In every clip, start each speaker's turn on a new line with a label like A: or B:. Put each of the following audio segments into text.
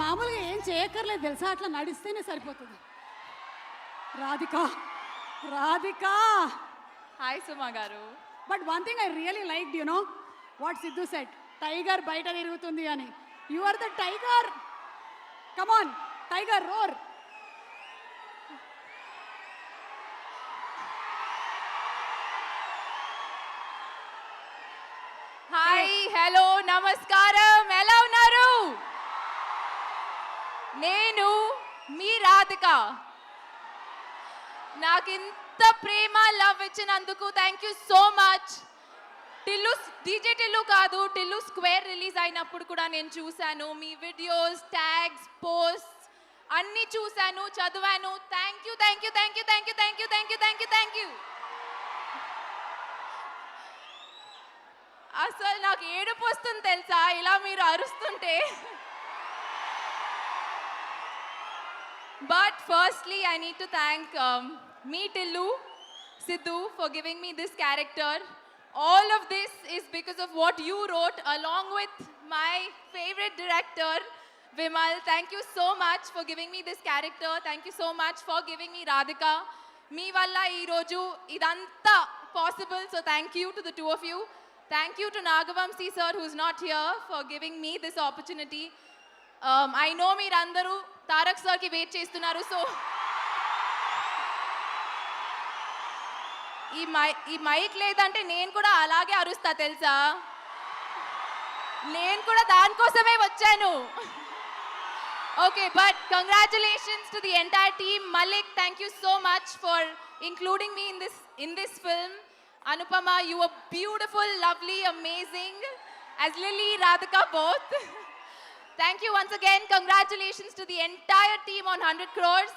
A: మామూలుగా ఏం చేయక్కర్లేదు తెలుసా, అట్లా నడిస్తేనే సరిపోతుంది. రాధిక రాధిక
B: హాయ్ సుమా గారు.
A: But one thing I really like you know what Siddhu set, tiger బయట తిరుగుతుంది అని. You are the tiger, come on tiger roar.
B: Hi, hello, నమస్కారం, ఎలా ఉన్నారు? నేను మీ రాధిక. నాకు ఇంత ప్రేమ లవ్ ఇచ్చినందుకు thank you so much. Tillu DJ Tillu కాదు, టిల్లు స్క్వేర్ రిలీజ్ అయినప్పుడు కూడా నేను చూశాను మీ వీడియోస్, ట్యాగ్స్, పోస్ట్ అన్నీ చూశాను, చదివాను. Thank you thank you thank you thank you thank you thank you thank you thank you. అసలు నాకు ఏడుపు వస్తుంది తెలుసా ఇలా మీరు అరుస్తుంటే. But firstly, I need to thank me, Tillu, Sidhu, for giving me this character. All of this is because of what you wrote along with my favorite director, Vimal. Thank you so much for giving me this character. Thank you so much for giving me Radhika. Me valla ee roju idanta possible, so thank you to the two of you. Thank you to Nagavamsi sir, who's not here, for giving me this opportunity. I know మీరందరూ తారక్ సార్కి wait చేస్తున్నారు. So ఈ mic లేదంటే నేను కూడా అలాగే అరుస్తా తెలుసా. నేను కూడా దానికోసమే వచ్చాను. Okay, but congratulations to the entire team. Malik, thank you so much for including me in this film. Anupama, you were beautiful, lovely, amazing, as Lily, Radhika both. Thank you once again. Congratulations to the entire team on 100 crores,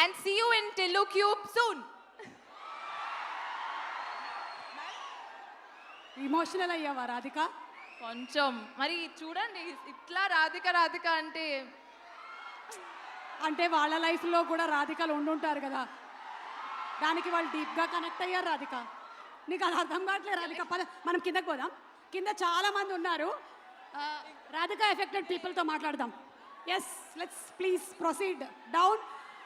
B: and see you in Tillu Cube soon.
A: Emotional అయ్యావా రాధిక?
B: కొంచెం మరి చూడండి, ఇట్లా రాధిక రాధిక అంటే
A: అంటే వాళ్ళ లైఫ్లో కూడా రాధికలు ఉండుంటారు కదా, దానికి వాళ్ళు డీప్గా కనెక్ట్ అయ్యారు. రాధిక నీకు అది అర్థం కావట్లేదు. రాధిక పద మనం కిందకి పోదాం. కింద చాలా మంది ఉన్నారు, రాధిక ఎఫెక్టెడ్ పీపుల్తో మాట్లాడదాం. Yes, let's please proceed down.